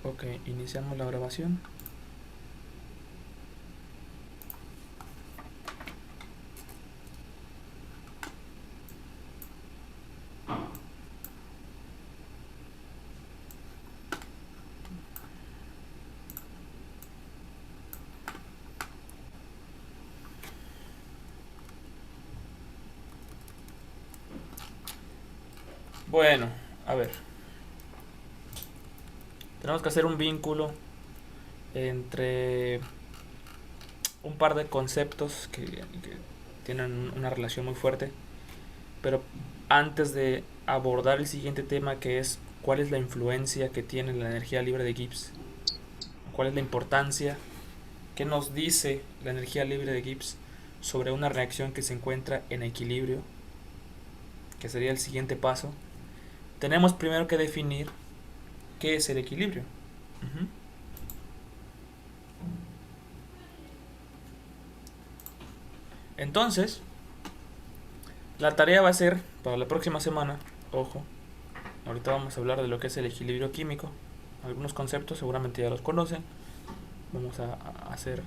Ok, iniciamos la grabación. Bueno, a ver. Tenemos que hacer un vínculo entre un par de conceptos que tienen una relación muy fuerte. Pero antes de abordar el siguiente tema, que es cuál es la influencia que tiene la energía libre de Gibbs, cuál es la importancia, qué nos dice la energía libre de Gibbs sobre una reacción que se encuentra en equilibrio, que sería el siguiente paso, tenemos primero que definir qué es el equilibrio. Ujú. Entonces, la tarea va a ser para la próxima semana, ojo, ahorita vamos a hablar de lo que es el equilibrio químico, algunos conceptos seguramente ya los conocen, vamos a hacer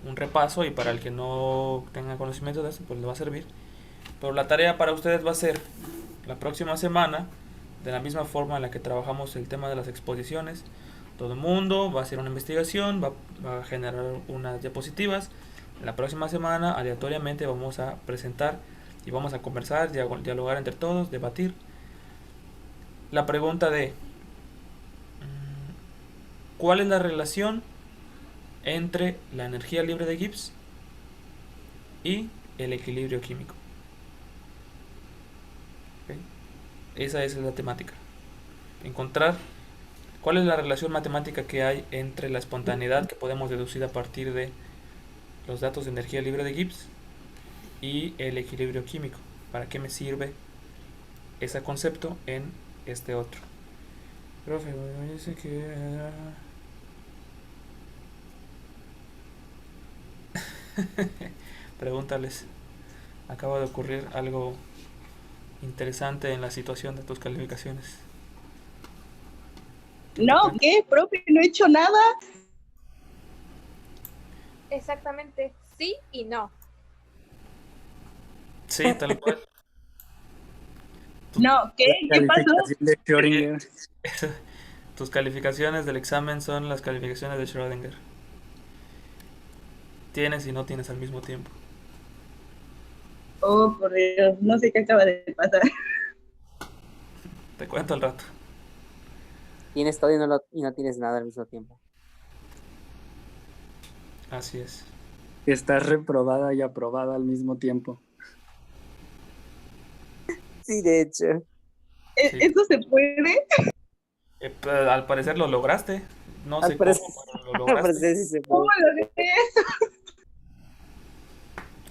un repaso y para el que no tenga conocimiento de eso, pues le va a servir. Pero la tarea para ustedes va a ser la próxima semana, de la misma forma en la que trabajamos el tema de las exposiciones. Todo el mundo va a hacer una investigación, va a generar unas diapositivas. La próxima semana, aleatoriamente, vamos a presentar y vamos a conversar, dialogar entre todos, debatir. La pregunta de ¿cuál es la relación entre la energía libre de Gibbs y el equilibrio químico? ¿Ok? Esa es la temática. Encontrar cuál es la relación matemática que hay entre la espontaneidad que podemos deducir a partir de los datos de energía libre de Gibbs y el equilibrio químico. ¿Para qué me sirve ese concepto en este otro? Profe, me dice que... Pregúntales. Acaba de ocurrir algo interesante en la situación de tus calificaciones. ¿Qué te No, cuento? ¿qué, profe? No he hecho nada. Exactamente, sí y no. Sí, tal cual. Tu- No, ¿qué? La ¿Qué pasó? calificación de Schrödinger. Tus calificaciones del examen son las calificaciones de Schrödinger. Tienes y no tienes al mismo tiempo. Oh, por Dios, no sé qué acaba de pasar. Te cuento al rato. Tienes todo y no tienes nada al mismo tiempo. Así es. Estás reprobada y aprobada al mismo tiempo. Sí, de hecho. Sí. ¿Eso se puede? Al parecer lo lograste. No Al sé cómo, parecer, pero lo al lograste. parecer sí se ¿Cómo puede. lo logré?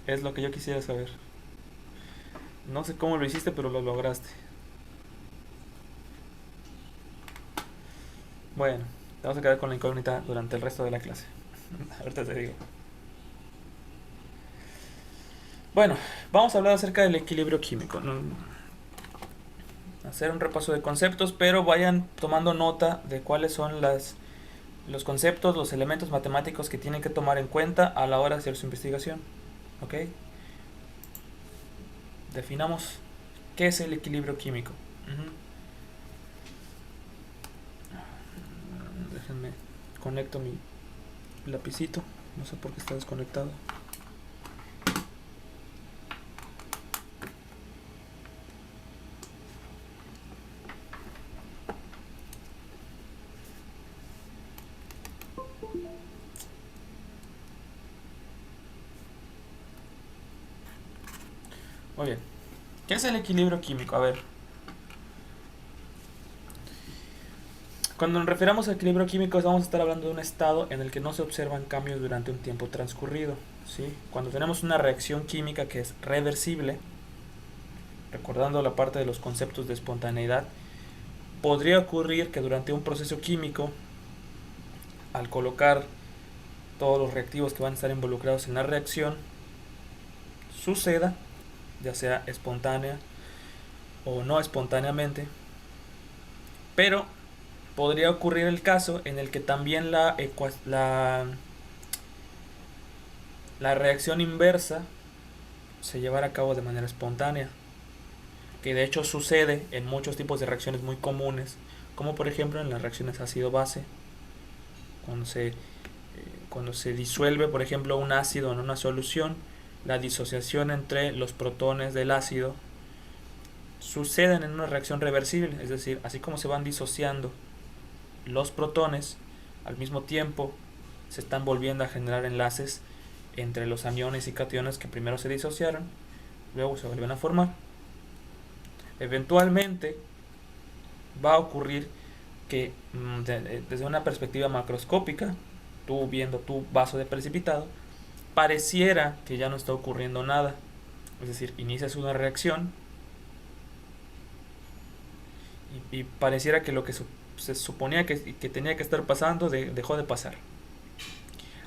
Es lo que yo quisiera saber. No sé cómo lo hiciste, pero lo lograste. Bueno, te vas a quedar con la incógnita durante el resto de la clase. Ahorita te digo. Bueno, vamos a hablar acerca del equilibrio químico. Hacer un repaso de conceptos, pero vayan tomando nota de cuáles son los conceptos, los elementos matemáticos que tienen que tomar en cuenta a la hora de hacer su investigación. ¿Ok? Definamos qué es el equilibrio químico. Ujú. Déjenme conecto mi lapicito. No sé por qué está desconectado. Muy bien. ¿Qué es el equilibrio químico? A ver. Cuando nos referamos al equilibrio químico vamos a estar hablando de un estado en el que no se observan cambios durante un tiempo transcurrido. ¿Sí? Cuando tenemos una reacción química que es reversible, recordando la parte de los conceptos de espontaneidad, podría ocurrir que durante un proceso químico, al colocar todos los reactivos que van a estar involucrados en la reacción, suceda, ya sea espontánea o no espontáneamente, pero podría ocurrir el caso en el que también la reacción inversa se llevara a cabo de manera espontánea, que de hecho sucede en muchos tipos de reacciones muy comunes, como por ejemplo en las reacciones ácido-base, cuando cuando se disuelve, por ejemplo, un ácido en una solución, la disociación entre los protones del ácido suceden en una reacción reversible, es decir, así como se van disociando los protones, al mismo tiempo se están volviendo a generar enlaces entre los aniones y cationes que primero se disociaron, luego se vuelven a formar. Eventualmente va a ocurrir que desde una perspectiva macroscópica, tú viendo tu vaso de precipitado, pareciera que ya no está ocurriendo nada. Es decir, inicias una reacción y pareciera que lo que se suponía que tenía que estar pasando dejó de pasar.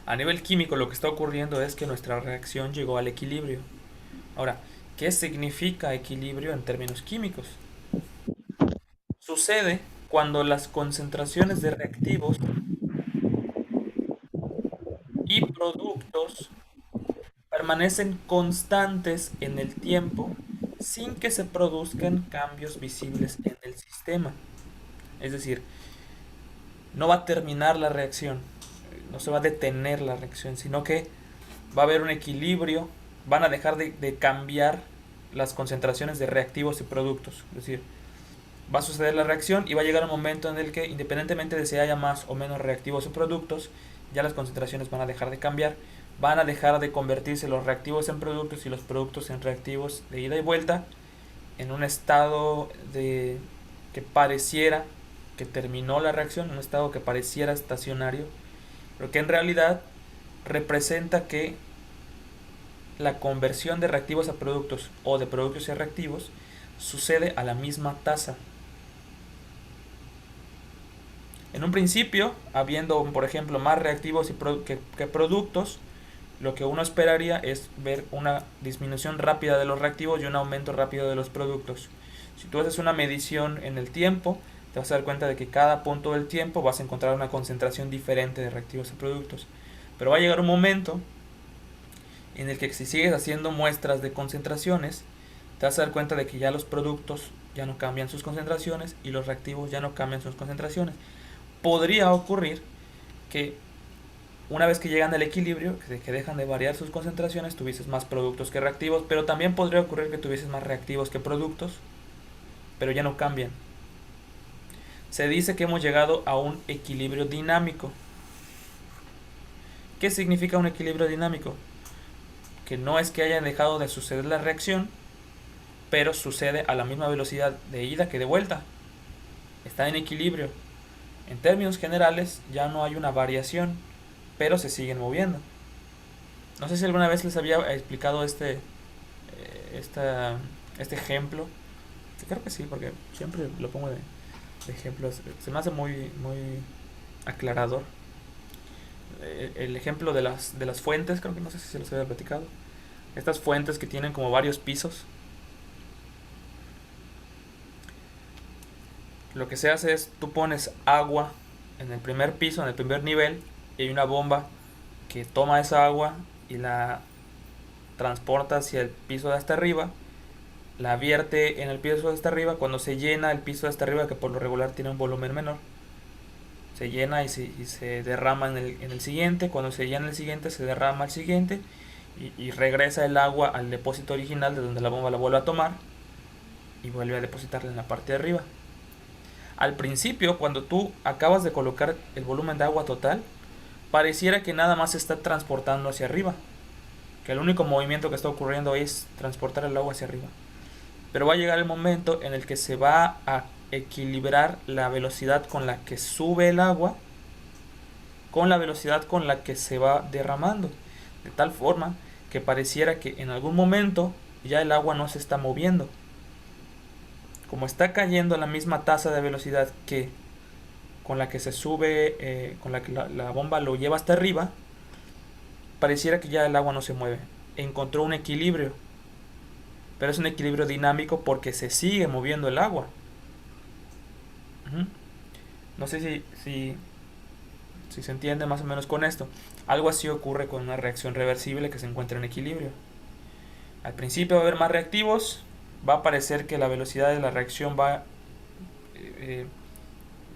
A nivel químico lo que está ocurriendo es que nuestra reacción llegó al equilibrio. Ahora, ¿qué significa equilibrio en términos químicos? Sucede cuando las concentraciones de reactivos y productos permanecen constantes en el tiempo sin que se produzcan cambios visibles en el sistema. Es decir, no va a terminar la reacción, no se va a detener la reacción, sino que va a haber un equilibrio, van a dejar de cambiar las concentraciones de reactivos y productos. Es decir, va a suceder la reacción y va a llegar un momento en el que, independientemente de si haya más o menos reactivos o productos, ya las concentraciones van a dejar de cambiar, van a dejar de convertirse los reactivos en productos y los productos en reactivos de ida y vuelta, en un estado que pareciera que terminó la reacción, un estado que pareciera estacionario, pero que en realidad representa que la conversión de reactivos a productos o de productos a reactivos sucede a la misma tasa. En un principio, habiendo por ejemplo más reactivos que productos, lo que uno esperaría es ver una disminución rápida de los reactivos y un aumento rápido de los productos. Si tú haces una medición en el tiempo, te vas a dar cuenta de que cada punto del tiempo vas a encontrar una concentración diferente de reactivos y productos. Pero va a llegar un momento en el que si sigues haciendo muestras de concentraciones, te vas a dar cuenta de que ya los productos ya no cambian sus concentraciones y los reactivos ya no cambian sus concentraciones. Podría ocurrir que una vez que llegan al equilibrio, que dejan de variar sus concentraciones, tuvieses más productos que reactivos, pero también podría ocurrir que tuvieses más reactivos que productos, pero ya no cambian. Se dice que hemos llegado a un equilibrio dinámico. ¿Qué significa un equilibrio dinámico? Que no es que haya dejado de suceder la reacción, pero sucede a la misma velocidad de ida que de vuelta. Está en equilibrio. En términos generales ya no hay una variación, pero se siguen moviendo. No sé si alguna vez les había explicado este ejemplo. Creo que sí, porque siempre lo pongo de ejemplos. Se me hace muy aclarador. El ejemplo de las fuentes, creo que no sé si se los había platicado. Estas fuentes que tienen como varios pisos. Lo que se hace es, tú pones agua en el primer piso, en el primer nivel, y hay una bomba que toma esa agua y la transporta hacia el piso de hasta arriba, la vierte en el piso de hasta arriba. Cuando se llena el piso de hasta arriba, que por lo regular tiene un volumen menor, se llena y se derrama en el siguiente. Cuando se llena el siguiente, se derrama el siguiente y regresa el agua al depósito original de donde la bomba la vuelve a tomar y vuelve a depositarla en la parte de arriba. Al principio, cuando tú acabas de colocar el volumen de agua total, pareciera que nada más se está transportando hacia arriba, que el único movimiento que está ocurriendo es transportar el agua hacia arriba. Pero va a llegar el momento en el que se va a equilibrar la velocidad con la que sube el agua con la velocidad con la que se va derramando, de tal forma que pareciera que en algún momento ya el agua no se está moviendo. Como está cayendo a la misma tasa de velocidad que con la que se sube, con la que la bomba lo lleva hasta arriba, pareciera que ya el agua no se mueve. Encontró un equilibrio, pero es un equilibrio dinámico porque se sigue moviendo el agua. No sé si se entiende más o menos con esto. Algo así ocurre con una reacción reversible que se encuentra en equilibrio. Al principio va a haber más reactivos, va a parecer que la velocidad de la reacción va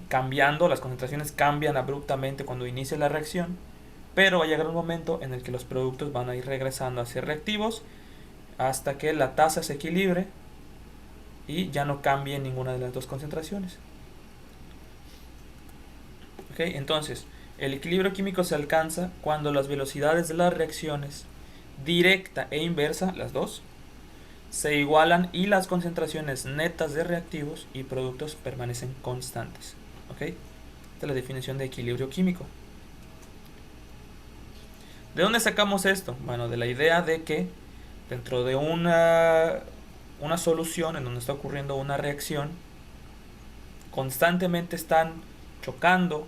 cambiando, las concentraciones cambian abruptamente cuando inicia la reacción, pero va a llegar un momento en el que los productos van a ir regresando a ser reactivos hasta que la tasa se equilibre y ya no cambie ninguna de las dos concentraciones. ¿Okay? Entonces, el equilibrio químico se alcanza cuando las velocidades de las reacciones directa e inversa, las dos, se igualan y las concentraciones netas de reactivos y productos permanecen constantes. ¿Ok? Esta es la definición de equilibrio químico. ¿De dónde sacamos esto? Bueno, de la idea de que dentro de una solución en donde está ocurriendo una reacción, constantemente están chocando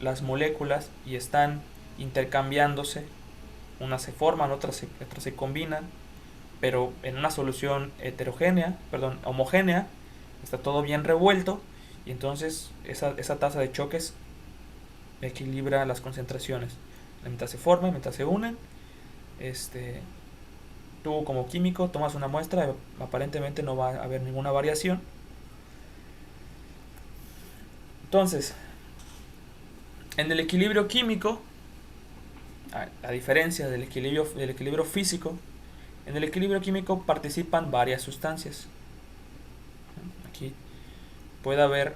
las moléculas y están intercambiándose. Unas se forman, otras se combinan, pero en una solución homogénea, está todo bien revuelto y entonces esa tasa de choques equilibra las concentraciones. La mitad se forma, la mitad se unen. Tú como químico tomas una muestra, aparentemente no va a haber ninguna variación. Entonces, en el equilibrio químico, a diferencia del equilibrio físico, en el equilibrio químico participan varias sustancias. Aquí puede haber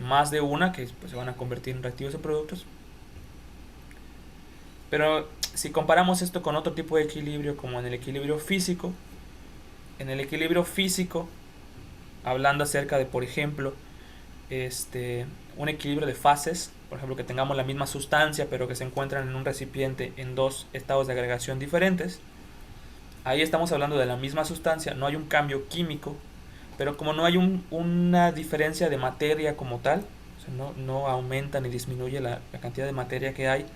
más de una que pues, se van a convertir en reactivos y productos. Pero si comparamos esto con otro tipo de equilibrio, como en el equilibrio físico, hablando acerca de, por ejemplo, un equilibrio de fases, por ejemplo, que tengamos la misma sustancia, pero que se encuentran en un recipiente en dos estados de agregación diferentes, ahí estamos hablando de la misma sustancia, no hay un cambio químico, pero como no hay una diferencia de materia como tal, o sea, no aumenta ni disminuye la cantidad de materia que hay,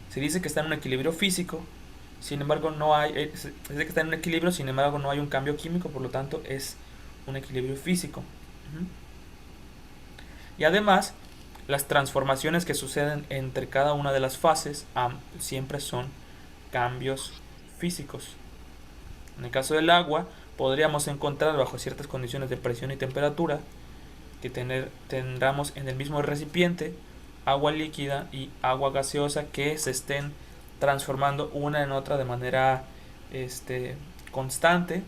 se dice que está en un equilibrio físico, sin embargo se dice que está en un equilibrio, sin embargo no hay un cambio químico, por lo tanto es un equilibrio físico. Y además, las transformaciones que suceden entre cada una de las fases siempre son cambios físicos. En el caso del agua, podríamos encontrar bajo ciertas condiciones de presión y temperatura que tendremos en el mismo recipiente agua líquida y agua gaseosa que se estén transformando una en otra de manera constante,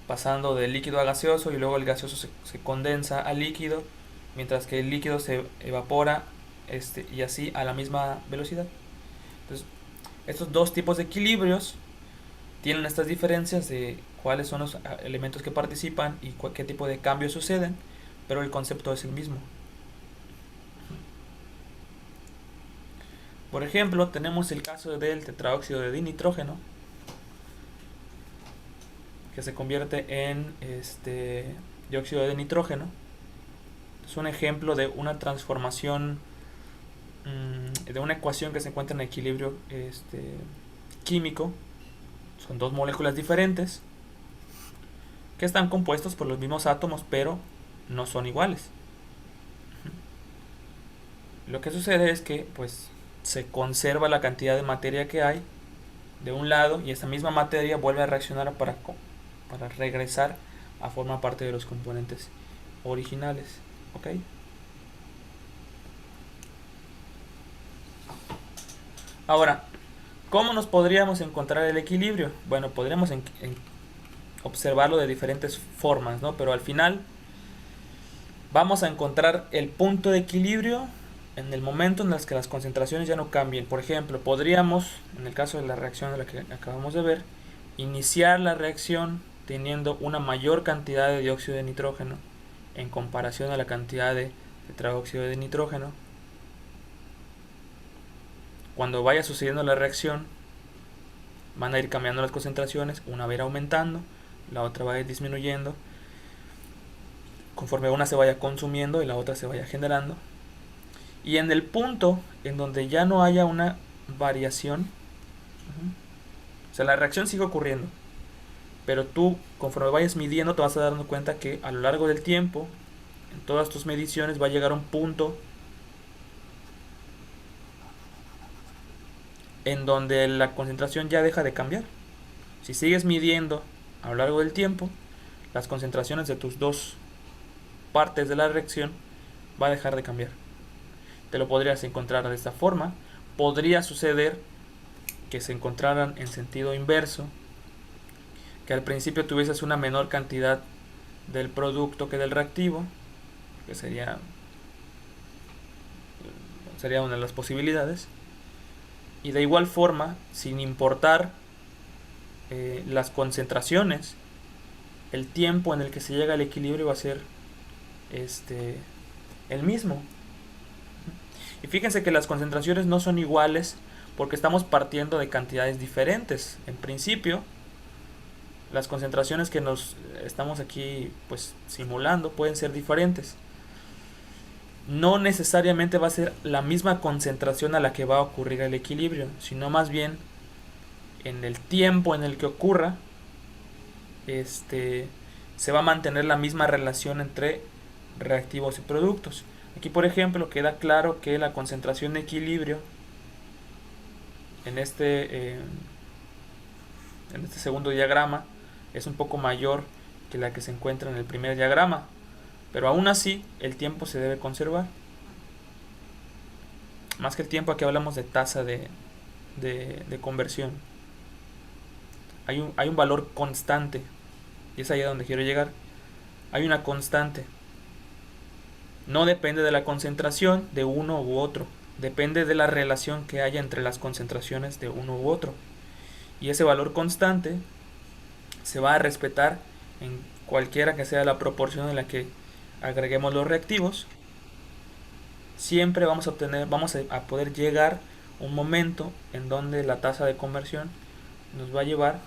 pasando del líquido a gaseoso, y luego el gaseoso se condensa al líquido, mientras que el líquido se evapora y así a la misma velocidad. Entonces, estos dos tipos de equilibrios tienen estas diferencias de cuáles son los elementos que participan y qué tipo de cambios suceden, pero el concepto es el mismo. Por ejemplo, tenemos el caso del tetraóxido de dinitrógeno, que se convierte en dióxido de nitrógeno. Es un ejemplo de una transformación, de una ecuación que se encuentra en equilibrio químico. Son dos moléculas diferentes que están compuestos por los mismos átomos, pero no son iguales. Lo que sucede es que pues se conserva la cantidad de materia que hay de un lado, y esa misma materia vuelve a reaccionar para regresar a formar parte de los componentes originales. ¿Ok? Ahora, ¿cómo nos podríamos encontrar el equilibrio? Bueno, podríamos observarlo de diferentes formas, ¿no? Pero al final vamos a encontrar el punto de equilibrio en el momento en el que las concentraciones ya no cambien. Por ejemplo, podríamos, en el caso de la reacción de la que acabamos de ver, iniciar la reacción teniendo una mayor cantidad de dióxido de nitrógeno en comparación a la cantidad de tetraóxido de nitrógeno. Cuando vaya sucediendo la reacción, van a ir cambiando las concentraciones, una va a ir aumentando, la otra va a ir disminuyendo, conforme una se vaya consumiendo y la otra se vaya generando. Y en el punto en donde ya no haya una variación, o sea, la reacción sigue ocurriendo, pero tú, conforme vayas midiendo, te vas a dar cuenta que a lo largo del tiempo en todas tus mediciones va a llegar a un punto en donde la concentración ya deja de cambiar. Si sigues midiendo a lo largo del tiempo, las concentraciones de tus dos partes de la reacción va a dejar de cambiar. Te lo podrías encontrar de esta forma. Podría suceder que se encontraran en sentido inverso, que al principio tuvieses una menor cantidad del producto que del reactivo, que sería una de las posibilidades. Y de igual forma, sin importar las concentraciones, el tiempo en el que se llega al equilibrio va a ser el mismo. Y fíjense que las concentraciones no son iguales porque estamos partiendo de cantidades diferentes. En principio, las concentraciones que nos estamos aquí pues simulando pueden ser diferentes. No necesariamente va a ser la misma concentración a la que va a ocurrir el equilibrio, sino más bien en el tiempo en el que ocurra, se va a mantener la misma relación entre reactivos y productos. Aquí, por ejemplo, queda claro que la concentración de equilibrio en este segundo diagrama es un poco mayor que la que se encuentra en el primer diagrama, pero aún así el tiempo se debe conservar. Más que el tiempo, aquí hablamos de tasa de conversión. Hay un valor constante, y es ahí a donde quiero llegar. Hay una constante. No depende de la concentración de uno u otro, depende de la relación que haya entre las concentraciones de uno u otro. Y ese valor constante se va a respetar en cualquiera que sea la proporción en la que agreguemos los reactivos. Siempre vamos a poder llegar a un momento en donde la tasa de conversión nos va a llevar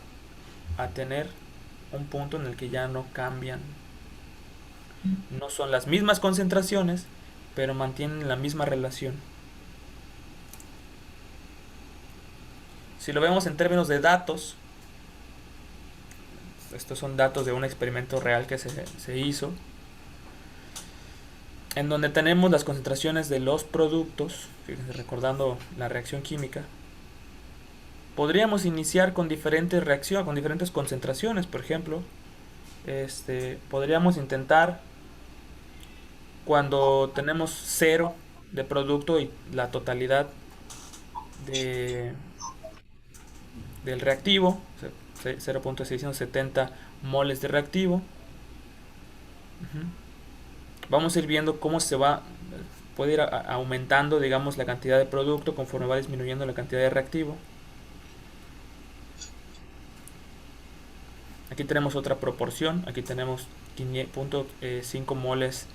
a tener un punto en el que ya no cambian. No son las mismas concentraciones, pero mantienen la misma relación. Si lo vemos en términos de datos, estos son datos de un experimento real que se hizo, en donde tenemos las concentraciones de los productos. Fíjense, recordando la reacción química, podríamos iniciar con diferentes reacciones, con diferentes concentraciones. Por ejemplo, podríamos intentar cuando tenemos 0 de producto y la totalidad del reactivo, 0.670 moles de reactivo. Vamos a ir viendo cómo puede ir aumentando, digamos, la cantidad de producto conforme va disminuyendo la cantidad de reactivo. Aquí tenemos otra proporción. Aquí tenemos 0.5 moles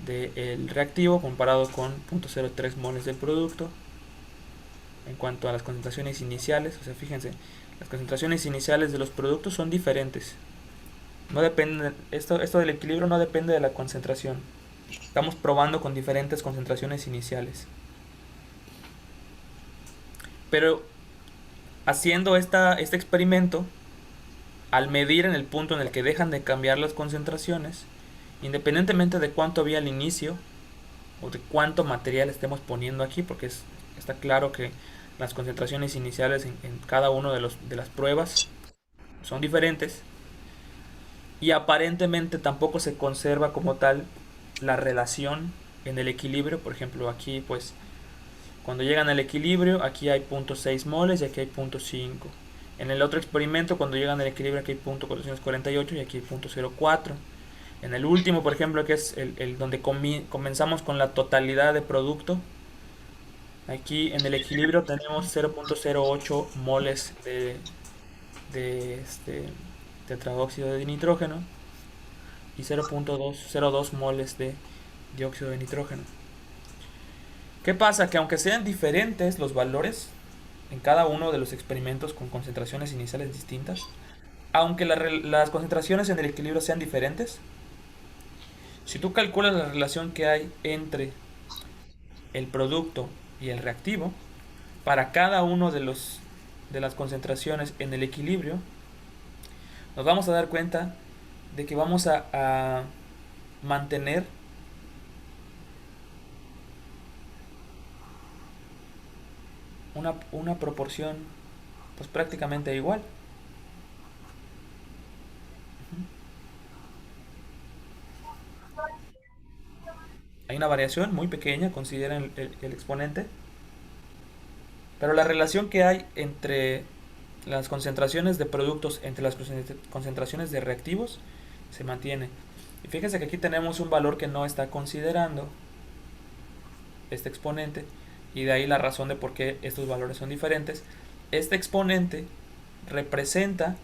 del reactivo comparado con 0.03 moles del producto. En cuanto a las concentraciones iniciales, o sea, fíjense, las concentraciones iniciales de los productos son diferentes. No depende, esto del equilibrio no depende de la concentración. Estamos probando con diferentes concentraciones iniciales. Pero haciendo este experimento, al medir en el punto en el que dejan de cambiar las concentraciones, independientemente de cuánto había al inicio o de cuánto material estemos poniendo aquí, porque está claro que las concentraciones iniciales en cada uno de las pruebas son diferentes, y aparentemente tampoco se conserva como tal la relación en el equilibrio. Por ejemplo, aquí pues cuando llegan al equilibrio, aquí hay 0.6 moles y aquí hay 0.5. En el otro experimento, cuando llegan al equilibrio, aquí hay 0.448 y aquí hay 0.04. En el último, por ejemplo, que es el donde comenzamos con la totalidad de producto, aquí en el equilibrio tenemos 0.08 moles de tetradóxido de nitrógeno y 0.02 moles de dióxido de nitrógeno. ¿Qué pasa? Que aunque sean diferentes los valores en cada uno de los experimentos con concentraciones iniciales distintas, aunque las concentraciones en el equilibrio sean diferentes, si tú calculas la relación que hay entre el producto y el reactivo, para cada uno de las concentraciones en el equilibrio, nos vamos a dar cuenta de que vamos a mantener una proporción pues prácticamente igual. Hay una variación muy pequeña, consideren el exponente, pero la relación que hay entre las concentraciones de productos, entre las concentraciones de reactivos, se mantiene. Y fíjense que aquí tenemos un valor que no está considerando este exponente, y de ahí la razón de por qué estos valores son diferentes. Este exponente representa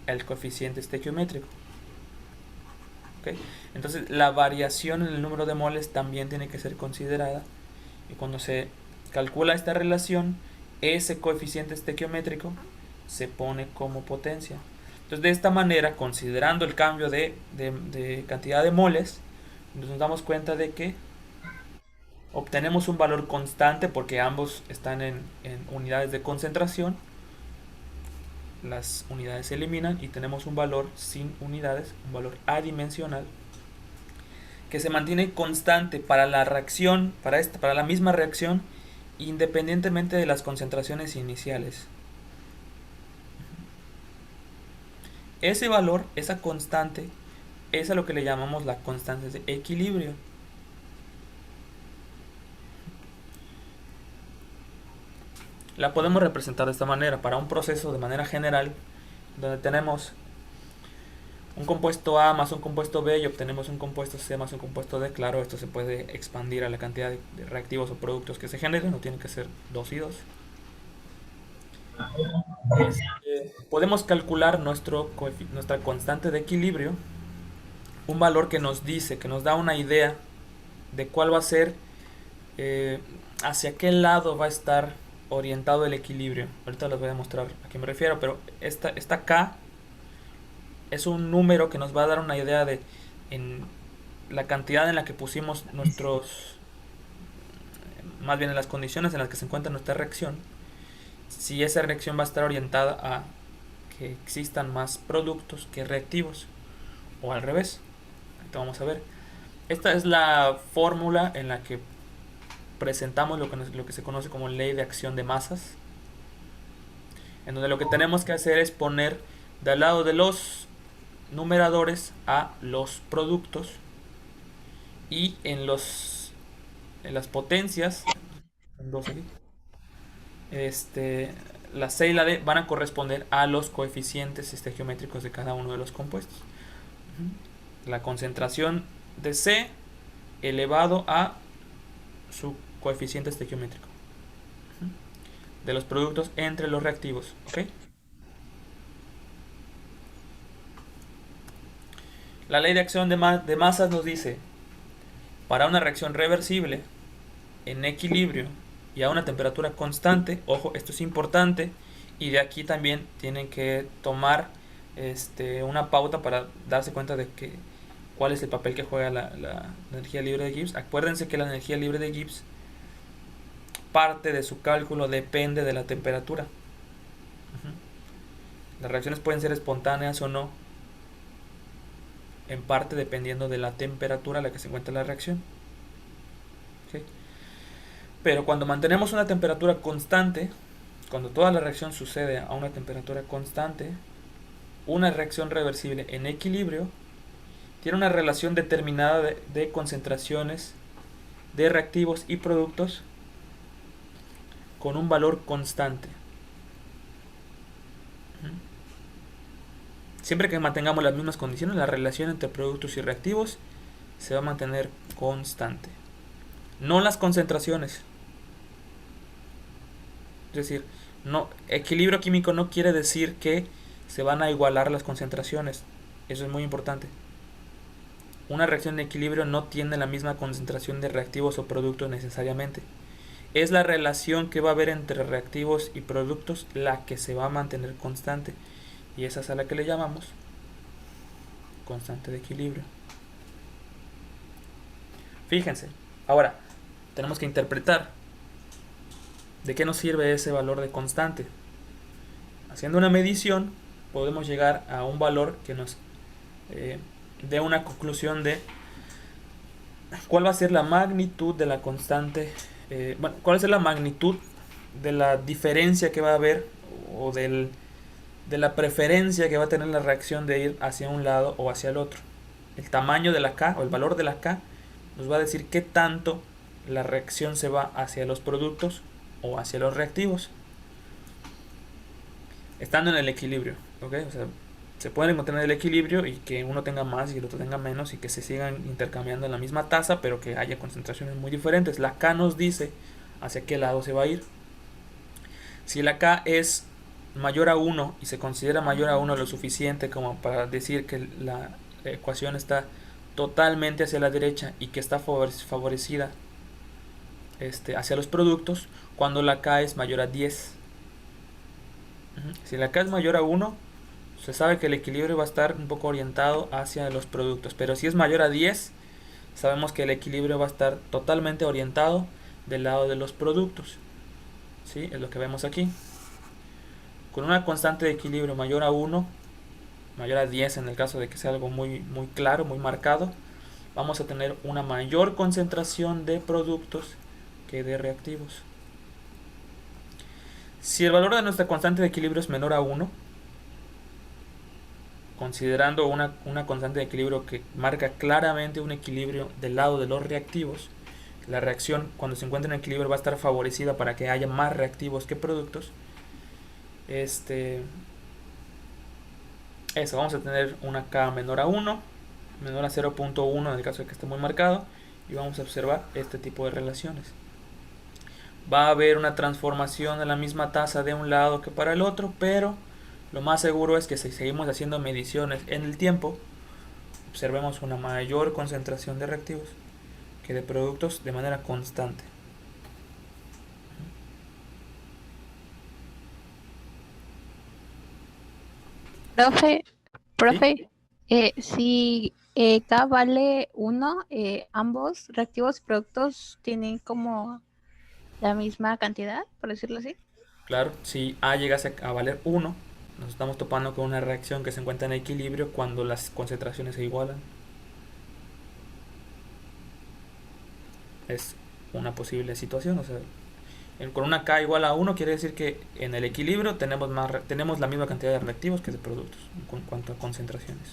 el coeficiente estequiométrico. ¿Okay? Entonces la variación en el número de moles también tiene que ser considerada, y cuando se calcula esta relación, ese coeficiente estequiométrico se pone como potencia. Entonces de esta manera, considerando el cambio de cantidad de moles, nos damos cuenta de que obtenemos un valor constante porque ambos están en unidades de concentración. Las unidades se eliminan y tenemos un valor sin unidades, un valor adimensional, que se mantiene constante para la reacción, para la misma reacción, independientemente de las concentraciones iniciales. Ese valor, esa constante, es a lo que le llamamos la constante de equilibrio. La podemos representar de esta manera para un proceso de manera general, donde tenemos un compuesto A más un compuesto B y obtenemos un compuesto C más un compuesto D. Claro, esto se puede expandir a la cantidad de reactivos o productos que se generen, no tiene que ser 2 y 2. Podemos calcular nuestra constante de equilibrio, un valor que nos dice, que nos da una idea de cuál va a ser, hacia qué lado va a estar orientado el equilibrio. Ahorita les voy a mostrar a qué me refiero, pero esta K es un número que nos va a dar una idea de en la cantidad en la que pusimos más bien en las condiciones en las que se encuentra nuestra reacción, si esa reacción va a estar orientada a que existan más productos que reactivos, o al revés. Ahorita vamos a ver. Esta es la fórmula en la que presentamos lo que se conoce como ley de acción de masas, en donde lo que tenemos que hacer es poner del lado de los numeradores a los productos, y en las potencias, la C y la D van a corresponder a los coeficientes estequiométricos de cada uno de los compuestos. La concentración de C elevado a su coeficiente estequiométrico de los productos entre los reactivos. ¿Okay? La ley de acción de masas nos dice, para una reacción reversible en equilibrio y a una temperatura constante, ojo, esto es importante, y de aquí también tienen que tomar una pauta para darse cuenta de cuál es el papel que juega la energía libre de Gibbs. Acuérdense que la energía libre de Gibbs, parte de su cálculo depende de la temperatura. Las reacciones pueden ser espontáneas o no, en parte dependiendo de la temperatura a la que se encuentra la reacción. ¿Okay? Pero cuando mantenemos una temperatura constante, cuando toda la reacción sucede a una temperatura constante, una reacción reversible en equilibrio tiene una relación determinada de concentraciones de reactivos y productos con un valor constante. Siempre que mantengamos las mismas condiciones, la relación entre productos y reactivos se va a mantener constante. No las concentraciones. Es decir, equilibrio químico no quiere decir que se van a igualar las concentraciones. Eso es muy importante. Una reacción de equilibrio no tiene la misma concentración de reactivos o productos necesariamente. Es la relación que va a haber entre reactivos y productos la que se va a mantener constante. Y esa es a la que le llamamos constante de equilibrio. Fíjense, ahora tenemos que interpretar de qué nos sirve ese valor de constante. Haciendo una medición podemos llegar a un valor que nos dé una conclusión de cuál va a ser la magnitud de la constante, cuál va a ser la magnitud de la diferencia que va a haber o de la preferencia que va a tener la reacción de ir hacia un lado o hacia el otro. El tamaño de la K o el valor de la K nos va a decir qué tanto la reacción se va hacia los productos o hacia los reactivos. Estando en el equilibrio, ¿ok? O sea, se pueden mantener el equilibrio y que uno tenga más y el otro tenga menos y que se sigan intercambiando en la misma tasa, pero que haya concentraciones muy diferentes. La K nos dice hacia qué lado se va a ir. Si la K es mayor a 1 y se considera mayor a 1 lo suficiente como para decir que la ecuación está totalmente hacia la derecha y que está favorecida hacia los productos, cuando la K es mayor a 10. Si la K es mayor a 1, se sabe que el equilibrio va a estar un poco orientado hacia los productos, pero si es mayor a 10, sabemos que el equilibrio va a estar totalmente orientado del lado de los productos. ¿Sí? Es lo que vemos aquí. Con una constante de equilibrio mayor a 1, mayor a 10 en el caso de que sea algo muy, muy claro, muy marcado, vamos a tener una mayor concentración de productos que de reactivos. Si el valor de nuestra constante de equilibrio es menor a 1, considerando una constante de equilibrio que marca claramente un equilibrio del lado de los reactivos, la reacción cuando se encuentra en equilibrio va a estar favorecida para que haya más reactivos que productos. Eso, vamos a tener una K menor a 1, menor a 0.1 en el caso de que esté muy marcado, y vamos a observar este tipo de relaciones. Va a haber una transformación de la misma tasa de un lado que para el otro, pero lo más seguro es que si seguimos haciendo mediciones en el tiempo, observemos una mayor concentración de reactivos que de productos de manera constante. Profe, si K vale 1, ambos reactivos y productos tienen como la misma cantidad, por decirlo así. Claro, si A llegase a valer 1, nos estamos topando con una reacción que se encuentra en equilibrio cuando las concentraciones se igualan. Es una posible situación, o sea, con una K igual a 1 quiere decir que en el equilibrio tenemos la misma cantidad de reactivos que de productos en cuanto a concentraciones.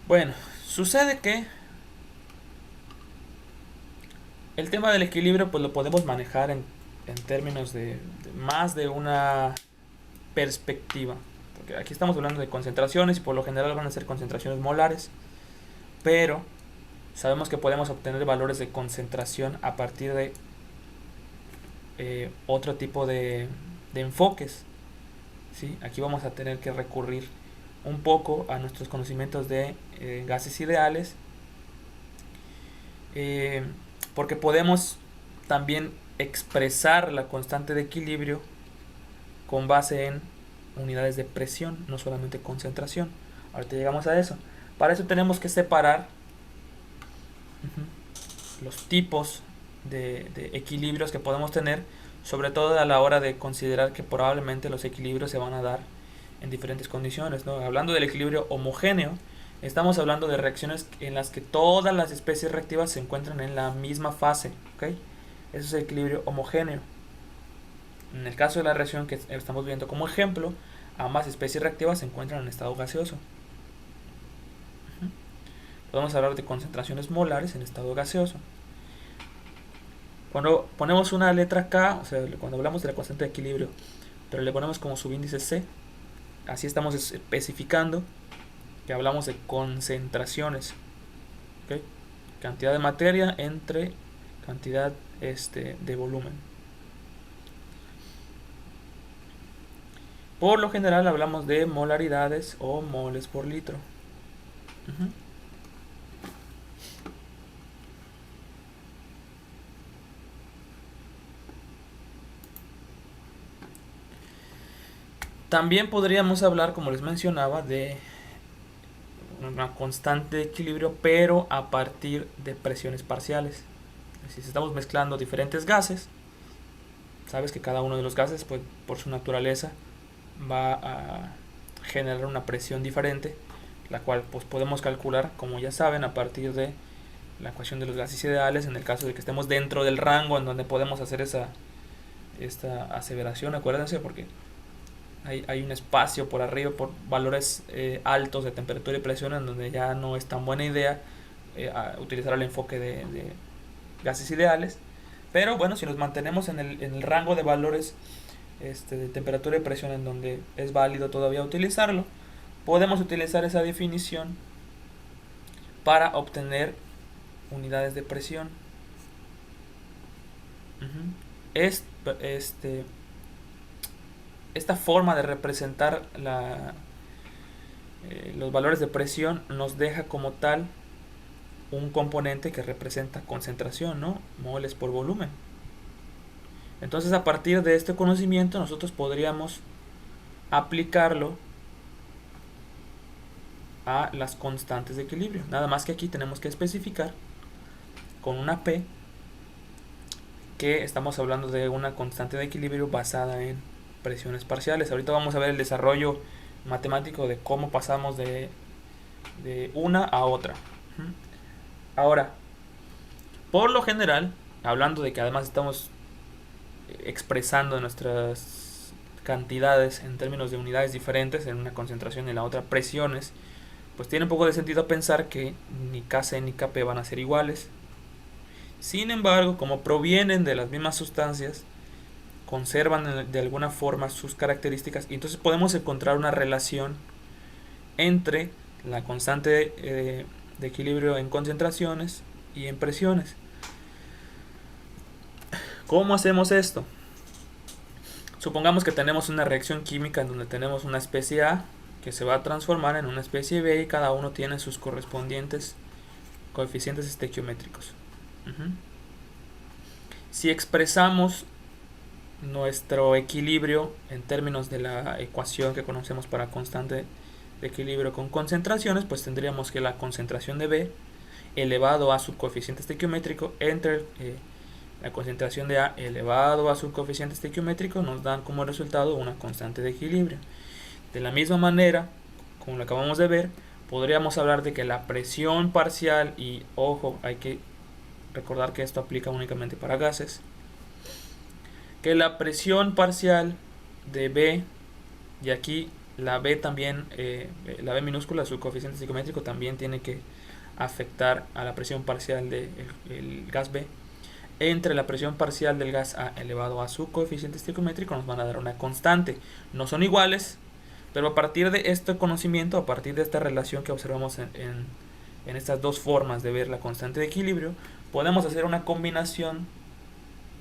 Bueno, sucede que el tema del equilibrio pues lo podemos manejar en términos de más de una perspectiva. Porque aquí estamos hablando de concentraciones y por lo general van a ser concentraciones molares. Pero sabemos que podemos obtener valores de concentración a partir de otro tipo de enfoques. ¿Sí? Aquí vamos a tener que recurrir un poco a nuestros conocimientos de gases ideales, porque podemos también expresar la constante de equilibrio con base en unidades de presión, no solamente concentración. Ahorita llegamos a eso. Para eso tenemos que separar los tipos de equilibrios que podemos tener, sobre todo a la hora de considerar que probablemente los equilibrios se van a dar en diferentes condiciones, ¿no? Hablando del equilibrio homogéneo, estamos hablando de reacciones en las que todas las especies reactivas se encuentran en la misma fase, ¿ok? Eso es el equilibrio homogéneo. En el caso de la reacción que estamos viendo como ejemplo, ambas especies reactivas se encuentran en estado gaseoso. Podemos hablar de concentraciones molares en estado gaseoso. Cuando ponemos una letra K, o sea, cuando hablamos de la constante de equilibrio, pero le ponemos como subíndice C, así estamos especificando que hablamos de concentraciones, ¿okay? Cantidad de materia entre cantidad de volumen. Por lo general hablamos de molaridades o moles por litro. También podríamos hablar, como les mencionaba, de una constante de equilibrio, pero a partir de presiones parciales. Si estamos mezclando diferentes gases, sabes que cada uno de los gases, pues, por su naturaleza, va a generar una presión diferente, la cual pues podemos calcular, como ya saben, a partir de la ecuación de los gases ideales en el caso de que estemos dentro del rango en donde podemos hacer esta aseveración. Acuérdense, porque hay un espacio por arriba, por valores altos de temperatura y presión, en donde ya no es tan buena idea utilizar el enfoque de gases ideales. Pero bueno, si nos mantenemos en el rango de valores de temperatura y presión en donde es válido todavía utilizarlo, podemos utilizar esa definición para obtener unidades de presión. Esta forma de representar los valores de presión nos deja como tal un componente que representa concentración, ¿no? Moles por volumen. Entonces, a partir de este conocimiento nosotros podríamos aplicarlo a las constantes de equilibrio. Nada más que aquí tenemos que especificar con una P que estamos hablando de una constante de equilibrio basada en presiones parciales. Ahorita vamos a ver el desarrollo matemático de cómo pasamos de una a otra. Ahora, por lo general, hablando de que además estamos expresando nuestras cantidades en términos de unidades diferentes, en una concentración y en la otra presiones, pues tiene un poco de sentido pensar que ni Kc ni Kp van a ser iguales. Sin embargo, como provienen de las mismas sustancias, conservan de alguna forma sus características, y entonces podemos encontrar una relación entre la constante de equilibrio en concentraciones y en presiones. ¿Cómo hacemos esto? Supongamos que tenemos una reacción química en donde tenemos una especie A que se va a transformar en una especie B y cada uno tiene sus correspondientes coeficientes estequiométricos. Si expresamos nuestro equilibrio en términos de la ecuación que conocemos para constante de equilibrio con concentraciones, pues tendríamos que la concentración de B elevado a su coeficiente estequiométrico entre la concentración de A elevado a su coeficiente estequiométrico nos dan como resultado una constante de equilibrio. De la misma manera, como lo acabamos de ver, podríamos hablar de que la presión parcial, y ojo, hay que recordar que esto aplica únicamente para gases, que la presión parcial de B, y aquí la B también, la B minúscula, su coeficiente psicométrico, también tiene que afectar a la presión parcial del gas B, entre la presión parcial del gas A elevado a su coeficiente estequiométrico nos van a dar una constante. No son iguales, pero a partir de este conocimiento, a partir de esta relación que observamos en estas dos formas de ver la constante de equilibrio, podemos hacer una combinación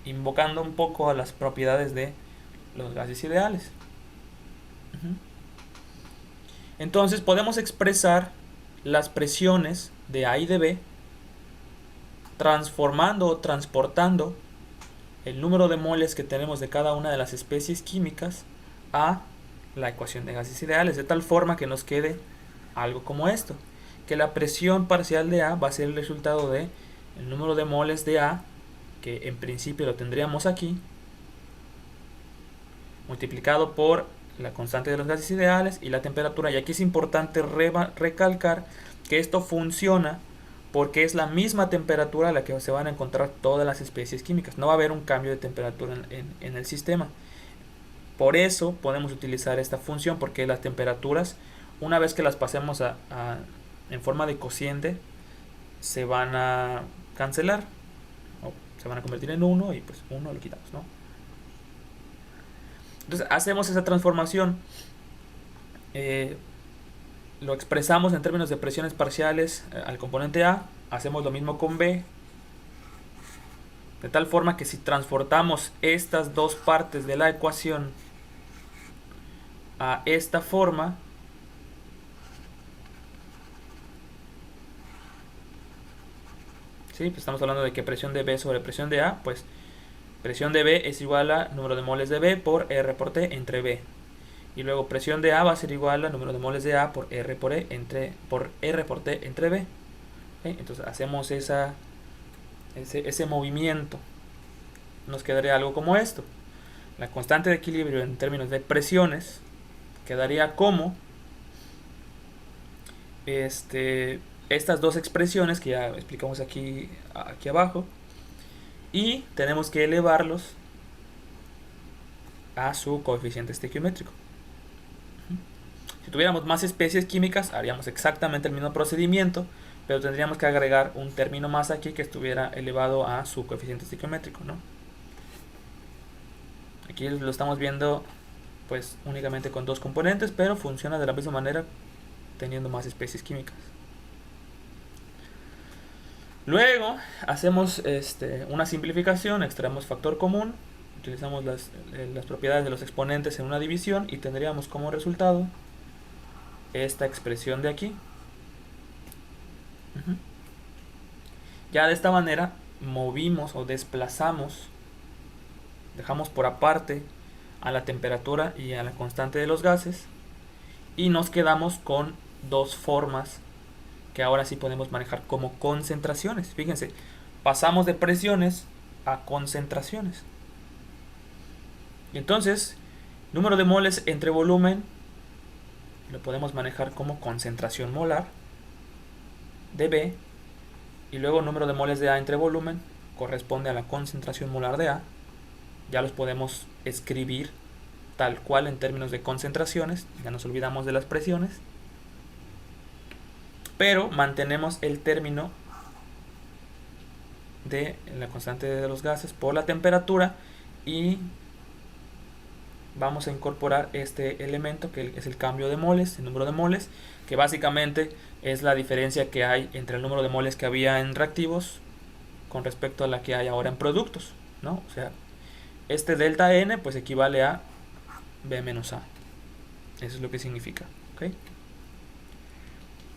invocando un poco a las propiedades de los gases ideales. Entonces podemos expresar las presiones de A y de B transformando o transportando el número de moles que tenemos de cada una de las especies químicas a la ecuación de gases ideales, de tal forma que nos quede algo como esto, que la presión parcial de A va a ser el resultado de el número de moles de A, que en principio lo tendríamos aquí, multiplicado por la constante de los gases ideales y la temperatura. Y aquí es importante recalcar que esto funciona porque es la misma temperatura a la que se van a encontrar todas las especies químicas. No va a haber un cambio de temperatura en el sistema. Por eso podemos utilizar esta función, porque las temperaturas, una vez que las pasemos en forma de cociente, se van a cancelar, o se van a convertir en 1 y pues 1 lo quitamos, ¿no? Entonces hacemos esa transformación, lo expresamos en términos de presiones parciales al componente A, hacemos lo mismo con B, de tal forma que si transportamos estas dos partes de la ecuación a esta forma, ¿sí? Pues estamos hablando de que presión de B sobre presión de A, pues presión de B es igual a número de moles de B por R por T entre B. Y luego presión de A va a ser igual al número de moles de A por R por T entre B. ¿Okay? Entonces hacemos ese movimiento. Nos quedaría algo como esto. La constante de equilibrio en términos de presiones quedaría como estas dos expresiones que ya explicamos aquí abajo, y tenemos que elevarlos a su coeficiente estequiométrico. Si tuviéramos más especies químicas, haríamos exactamente el mismo procedimiento, pero tendríamos que agregar un término más aquí que estuviera elevado a su coeficiente estequiométrico, ¿no? Aquí lo estamos viendo pues únicamente con dos componentes, pero funciona de la misma manera teniendo más especies químicas. Luego hacemos una simplificación, extraemos factor común, utilizamos las propiedades de los exponentes en una división y tendríamos como resultado esta expresión de aquí. Ya de esta manera movimos o desplazamos, dejamos por aparte a la temperatura y a la constante de los gases y nos quedamos con dos formas que ahora sí podemos manejar como concentraciones. Fíjense, pasamos de presiones a concentraciones. Y entonces, número de moles entre volumen lo podemos manejar como concentración molar de B, y luego número de moles de A entre volumen corresponde a la concentración molar de A. Ya los podemos escribir tal cual en términos de concentraciones, ya nos olvidamos de las presiones, pero mantenemos el término de la constante de los gases por la temperatura y vamos a incorporar este elemento que es el cambio de moles, el número de moles, que básicamente es la diferencia que hay entre el número de moles que había en reactivos con respecto a la que hay ahora en productos, ¿no? O sea, este delta N pues equivale a B menos A. Eso es lo que significa, ¿ok?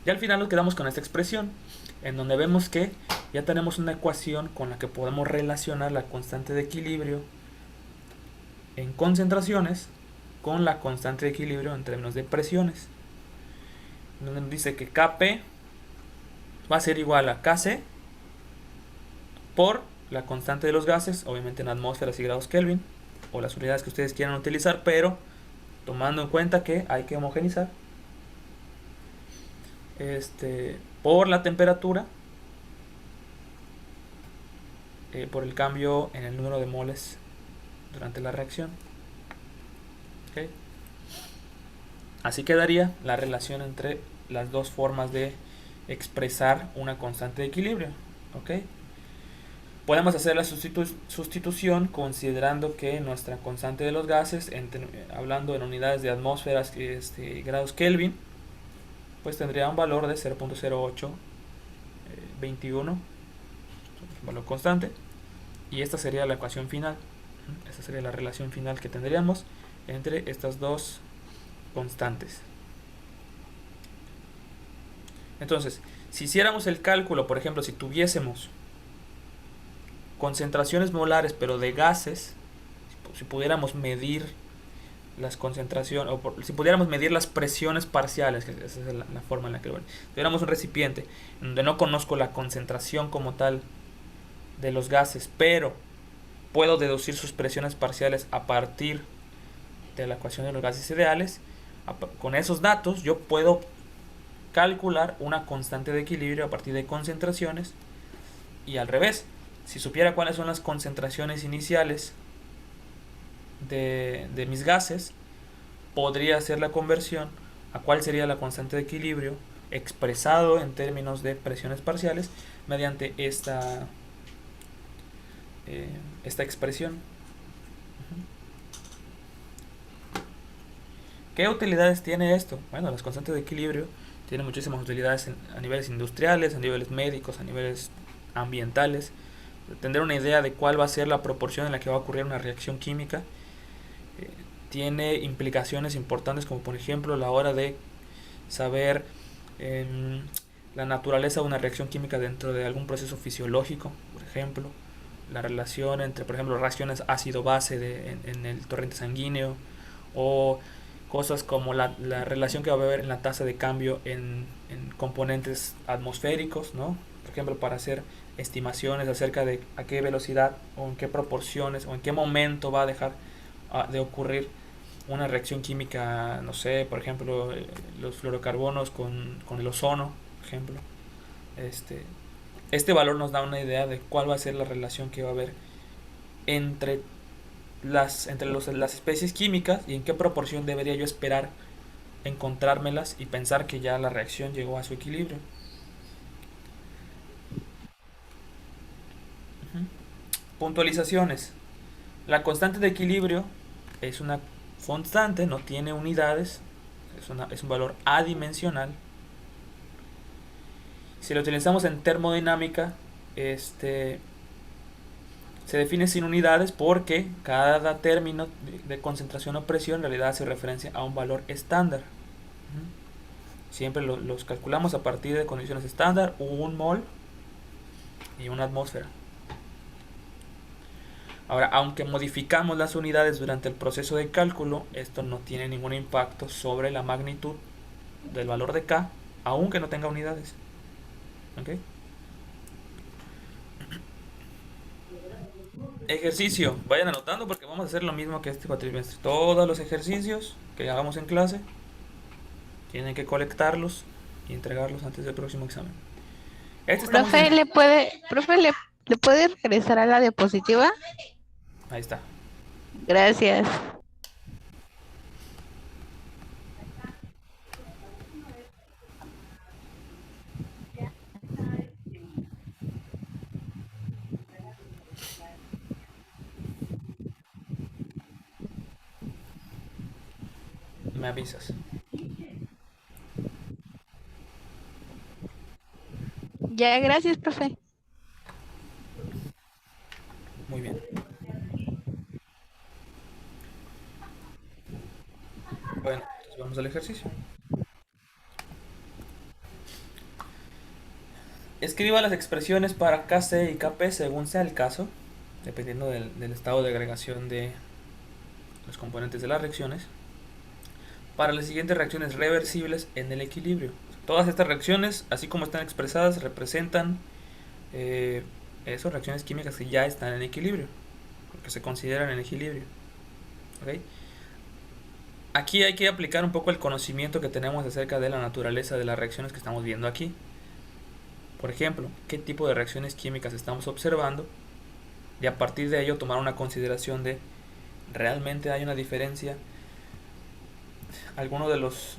Y al final nos quedamos con esta expresión, en donde vemos que ya tenemos una ecuación con la que podemos relacionar la constante de equilibrio en concentraciones con la constante de equilibrio en términos de presiones. Donde nos dice que Kp va a ser igual a Kc por la constante de los gases, obviamente en atmósferas y grados Kelvin, o las unidades que ustedes quieran utilizar, pero tomando en cuenta que hay que homogenizar, por la temperatura, por el cambio en el número de moles durante la reacción. ¿Okay? Así quedaría la relación entre las dos formas de expresar una constante de equilibrio. ¿Okay? Podemos hacer la sustitución considerando que nuestra constante de los gases, hablando en unidades de atmósferas grados Kelvin, pues tendría un valor de 0.0821, un valor constante, y esta sería la ecuación final. Esta sería la relación final que tendríamos entre estas dos constantes. Entonces, si hiciéramos el cálculo, por ejemplo, si tuviésemos concentraciones molares pero de gases, si pudiéramos medir las concentraciones, o si pudiéramos medir las presiones parciales, que esa es la forma en la que lo ven. Si tuviéramos un recipiente donde no conozco la concentración como tal de los gases, pero puedo deducir sus presiones parciales a partir de la ecuación de los gases ideales, con esos datos yo puedo calcular una constante de equilibrio a partir de concentraciones, y al revés, si supiera cuáles son las concentraciones iniciales de mis gases, podría hacer la conversión a cuál sería la constante de equilibrio expresado en términos de presiones parciales mediante esta expresión. ¿Qué utilidades tiene esto? Bueno, las constantes de equilibrio tienen muchísimas utilidades a niveles industriales, a niveles médicos, a niveles ambientales. Tener una idea de cuál va a ser la proporción en la que va a ocurrir una reacción química tiene implicaciones importantes, como por ejemplo la hora de saber la naturaleza de una reacción química dentro de algún proceso fisiológico, por ejemplo la relación entre, por ejemplo, reacciones ácido-base en el torrente sanguíneo, o cosas como la relación que va a haber en la tasa de cambio en componentes atmosféricos, ¿no? Por ejemplo, para hacer estimaciones acerca de a qué velocidad o en qué proporciones o en qué momento va a dejar de ocurrir una reacción química, no sé, por ejemplo, los fluorocarbonos con el ozono, por ejemplo. Este valor nos da una idea de cuál va a ser la relación que va a haber entre las especies químicas y en qué proporción debería yo esperar encontrármelas y pensar que ya la reacción llegó a su equilibrio. Puntualizaciones. La constante de equilibrio es una constante, no tiene unidades, es un valor adimensional. Si lo utilizamos en termodinámica, se define sin unidades porque cada término de concentración o presión en realidad hace referencia a un valor estándar. Siempre los calculamos a partir de condiciones estándar, un mol y una atmósfera. Ahora, aunque modificamos las unidades durante el proceso de cálculo, esto no tiene ningún impacto sobre la magnitud del valor de K, aunque no tenga unidades. ¿Ok? Ejercicio. Vayan anotando porque vamos a hacer lo mismo que este cuatrimestre. Todos los ejercicios que hagamos en clase tienen que colectarlos y entregarlos antes del próximo examen. Profe, ¿le puede regresar a la diapositiva? Ahí está. Gracias. Me avisas. Ya, gracias, profe. Muy bien. Bueno, entonces vamos al ejercicio. Escriba las expresiones para Kc y Kp según sea el caso, dependiendo del estado de agregación de los componentes de las reacciones, para las siguientes reacciones reversibles en el equilibrio. Todas estas reacciones, así como están expresadas, representan esas reacciones químicas que ya están en equilibrio, que se consideran en equilibrio. ¿Okay? Aquí hay que aplicar un poco el conocimiento que tenemos acerca de la naturaleza de las reacciones que estamos viendo aquí. Por ejemplo, qué tipo de reacciones químicas estamos observando y a partir de ello tomar una consideración de ¿realmente hay una diferencia? ¿Alguno de los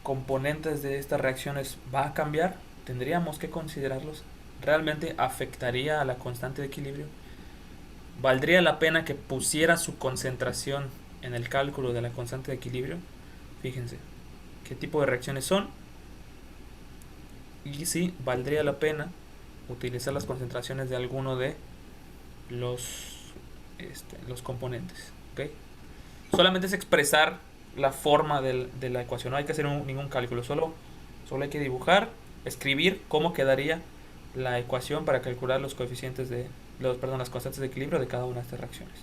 componentes de estas reacciones va a cambiar? Tendríamos que considerarlos. ¿Realmente afectaría a la constante de equilibrio? ¿Valdría la pena que pusiera su concentración en el cálculo de la constante de equilibrio? Fíjense, ¿qué tipo de reacciones son? Y si valdría la pena utilizar las concentraciones de alguno de los componentes. ¿Okay? Solamente es expresar la forma de la ecuación, no hay que hacer ningún cálculo, solo hay que dibujar, escribir cómo quedaría la ecuación para calcular los coeficientes las constantes de equilibrio de cada una de estas reacciones.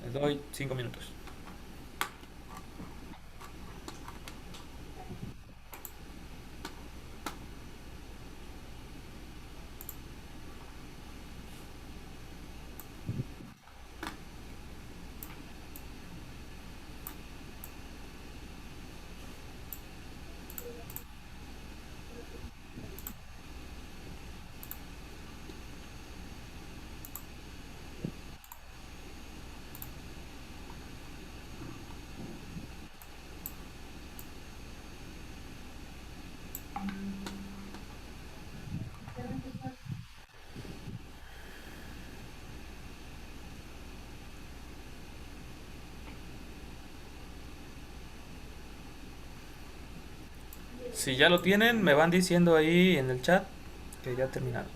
Les doy 5 minutos. Si ya lo tienen, me van diciendo ahí en el chat que ya terminaron.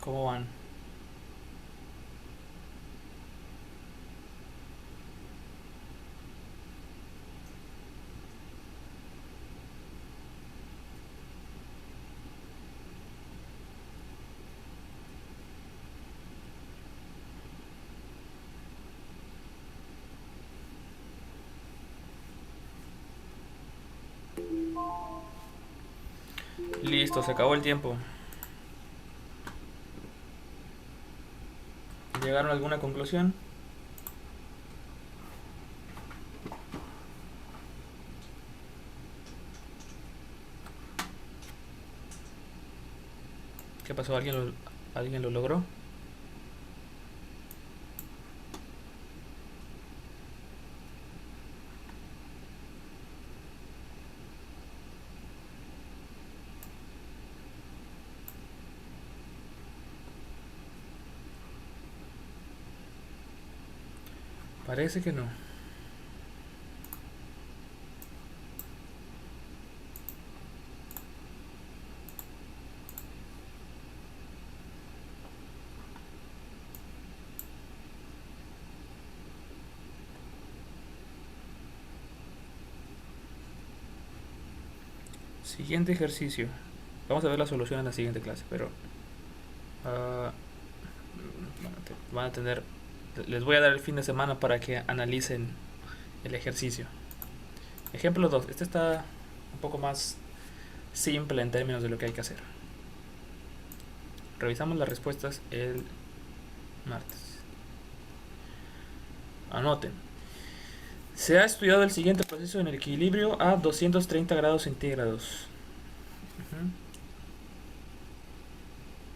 ¿Cómo van? Listo, se acabó el tiempo. ¿Llegaron a alguna conclusión? ¿Qué pasó? ¿Alguien lo logró? Parece que no. Siguiente ejercicio. Vamos a ver la solución en la siguiente clase, pero ah, van a tener, les voy a dar el fin de semana para que analicen el ejercicio. Ejemplo 2. Este está un poco más simple en términos de lo que hay que hacer. Revisamos las respuestas el martes. Anoten. Se ha estudiado el siguiente proceso en el equilibrio a 230 grados centígrados.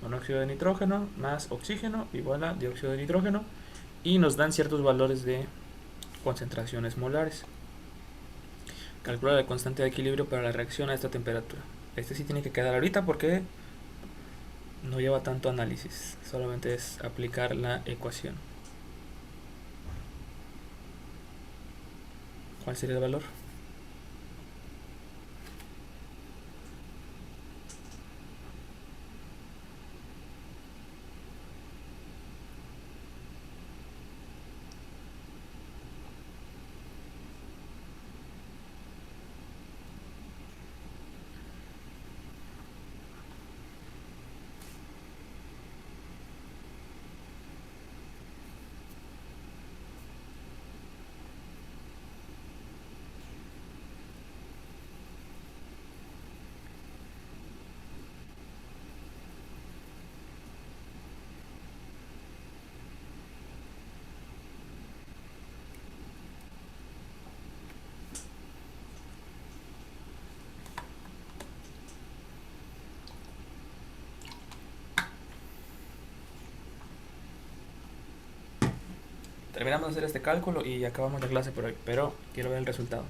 Monóxido de nitrógeno más oxígeno igual a dióxido de nitrógeno. Y nos dan ciertos valores de concentraciones molares. Calcula la constante de equilibrio para la reacción a esta temperatura. Este sí tiene que quedar ahorita porque no lleva tanto análisis. Solamente es aplicar la ecuación. ¿Cuál sería el valor? Terminamos de hacer este cálculo y acabamos la clase por hoy, pero quiero ver el resultado.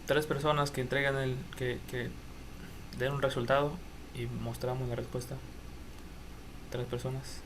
Tres personas que entregan que den un resultado y mostramos la respuesta. Tres personas.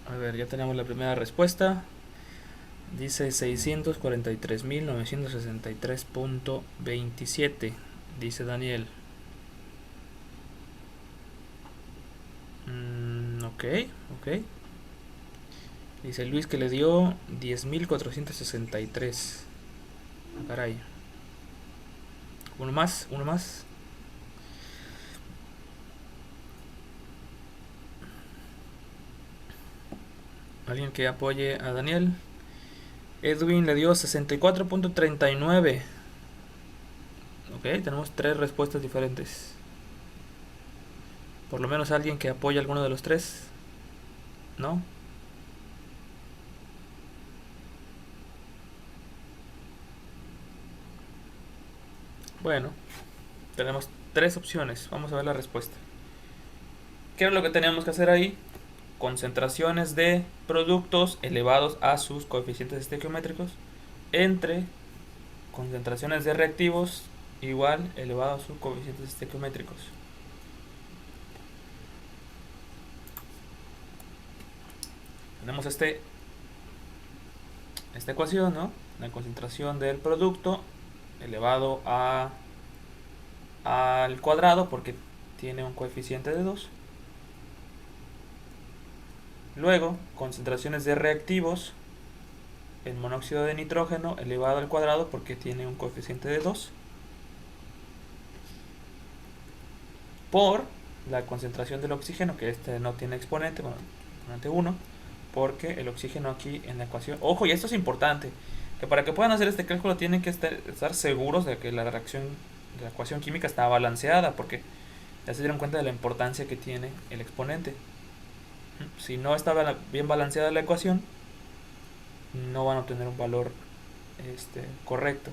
A ver, ya tenemos la primera respuesta. Dice 643.963.27. Dice Daniel. Ok. Dice Luis que le dio 10.463. Ah, caray. Uno más. Alguien que apoye a Daniel. Edwin le dio 64.39. Ok, tenemos tres respuestas diferentes. Por lo menos alguien que apoye a alguno de los tres. ¿No? Bueno, tenemos tres opciones. Vamos a ver la respuesta. ¿Qué es lo que teníamos que hacer ahí? Concentraciones de productos elevados a sus coeficientes estequiométricos entre concentraciones de reactivos igual elevado a sus coeficientes estequiométricos. Tenemos esta ecuación, ¿no? La concentración del producto elevado al cuadrado porque tiene un coeficiente de 2. Luego, concentraciones de reactivos en monóxido de nitrógeno elevado al cuadrado porque tiene un coeficiente de 2. Por la concentración del oxígeno, que este no tiene exponente, bueno, exponente 1, porque el oxígeno aquí en la ecuación, ojo, y esto es importante, que para que puedan hacer este cálculo tienen que estar seguros de que la reacción de la ecuación química está balanceada, porque ya se dieron cuenta de la importancia que tiene el exponente. Si no está bien balanceada la ecuación, no van a obtener un valor correcto.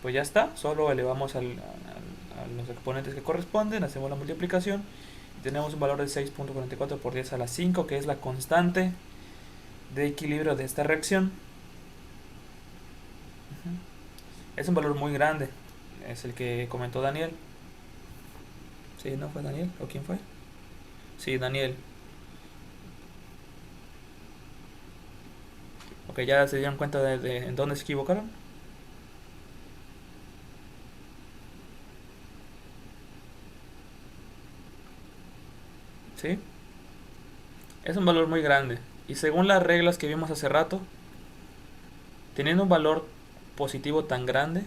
Pues ya está, solo elevamos a los exponentes que corresponden, hacemos la multiplicación y tenemos un valor de 6.44 por 10 a la 5, que es la constante de equilibrio de esta reacción. Es un valor muy grande, es el que comentó Daniel. ¿Sí, no fue Daniel? ¿O quién fue? Sí, Daniel. Ok, ya se dieron cuenta de en dónde se equivocaron. ¿Sí? Es un valor muy grande. Y según las reglas que vimos hace rato, teniendo un valor positivo tan grande,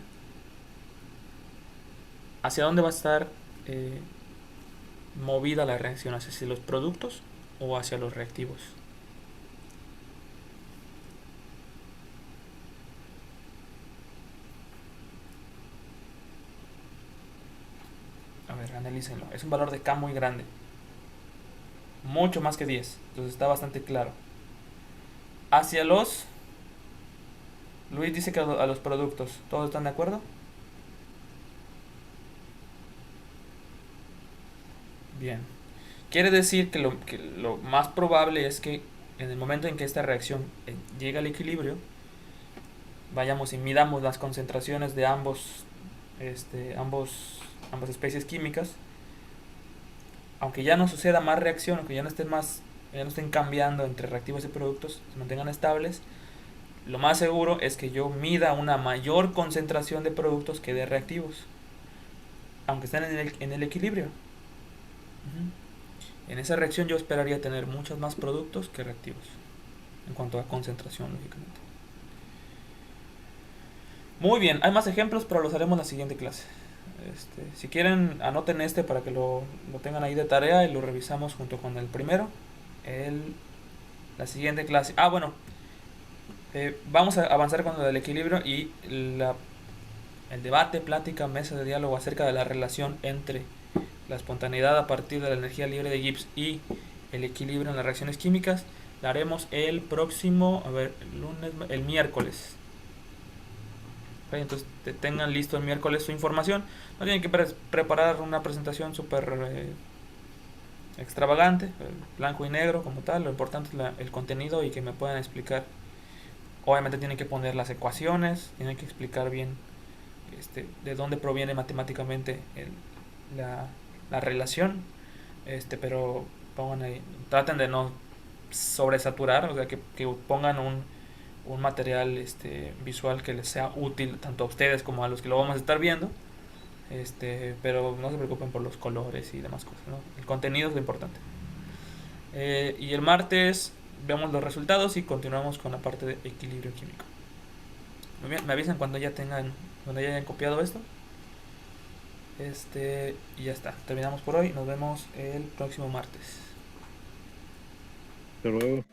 ¿hacia dónde va a estar movida la reacción? ¿Hacia los productos o hacia los reactivos? A ver, analícenlo. Es un valor de K muy grande. Mucho más que 10. Entonces está bastante claro. Hacia los... Luis dice que a los productos. ¿Todos están de acuerdo? Bien. Quiere decir que lo más probable es que en el momento en que esta reacción llegue al equilibrio, vayamos y midamos las concentraciones de ambas especies químicas. Aunque ya no suceda más reacción, aunque ya no estén cambiando entre reactivos y productos, se mantengan estables, lo más seguro es que yo mida una mayor concentración de productos que de reactivos, aunque estén en el equilibrio. En esa reacción yo esperaría tener muchos más productos que reactivos, en cuanto a concentración, lógicamente. Muy bien, hay más ejemplos, pero los haremos en la siguiente clase. Si quieren, anoten para que lo tengan ahí de tarea y lo revisamos junto con el primero. La siguiente clase. Bueno, vamos a avanzar con lo del equilibrio y el debate, plática, mesa de diálogo acerca de la relación entre la espontaneidad a partir de la energía libre de Gibbs y el equilibrio en las reacciones químicas. La haremos el próximo, el miércoles. Okay, entonces tengan listo el miércoles su información. No tienen que preparar una presentación súper extravagante, blanco y negro como tal. Lo importante es el contenido y que me puedan explicar. Obviamente tienen que poner las ecuaciones, tienen que explicar bien de dónde proviene matemáticamente la relación, pero pongan ahí, traten de no sobresaturar, o sea que pongan un material visual que les sea útil tanto a ustedes como a los que lo vamos a estar viendo, pero no se preocupen por los colores y demás cosas, ¿no? El contenido es lo importante. Y el martes vemos los resultados y continuamos con la parte de equilibrio químico. Muy bien, me avisan cuando ya hayan copiado esto. Y ya está, terminamos por hoy. Nos vemos el próximo martes. Hasta luego.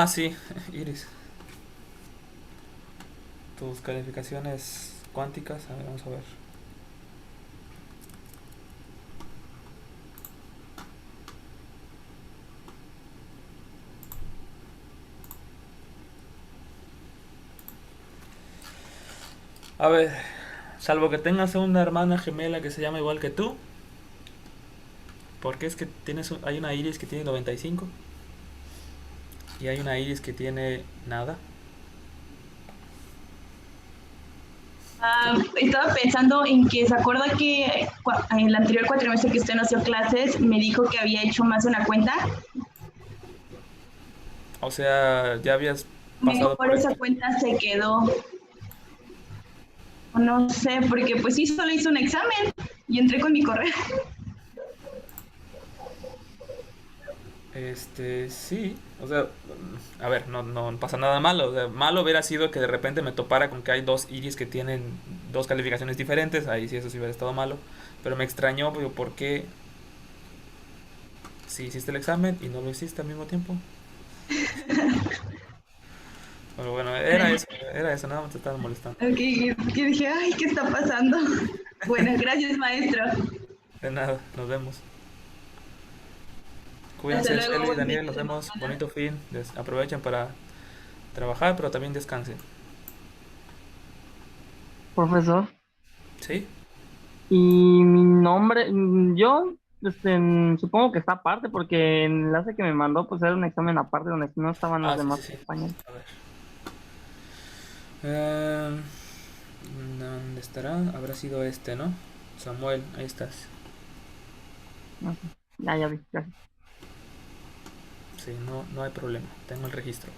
Sí, Iris. Tus calificaciones cuánticas, a ver, vamos a ver. A ver, salvo que tengas una hermana gemela que se llama igual que tú, porque es que hay una Iris que tiene 95 y hay una Iris que tiene nada. Estaba pensando en que se acuerda que en el anterior cuatrimestre que usted no hacía clases me dijo que había hecho más de una cuenta. O sea, ya habías pasado Mejor por esa esto. cuenta se quedó. O no sé, porque pues sí, solo hice un examen y entré con mi correo. Sí, o sea, a ver, no pasa nada malo. O sea, malo hubiera sido que de repente me topara con que hay dos iris que tienen dos calificaciones diferentes. Ahí sí, eso sí hubiera estado malo. Pero me extrañó, digo, ¿por qué si hiciste el examen y no lo hiciste al mismo tiempo? Pero bueno, era eso, nada más te estaba molestando. Ok, que dije, ay, ¿qué está pasando? Bueno, gracias, maestro. De nada, nos vemos. Hasta Cuídense, luego, Shelly y buen fin Daniel, nos de vemos. semana. Bonito fin. Aprovechen para trabajar, pero también descansen. Profesor. ¿Sí? Y mi nombre, yo supongo que está aparte porque el enlace que me mandó pues era un examen aparte donde no estaban los Ah, sí, demás sí, sí. compañeros. A ver. Eh, ¿Dónde estará? Habrá sido este, ¿no? Samuel, ahí estás. No sé. Ya vi, gracias. Sí, no hay problema. Tengo el registro.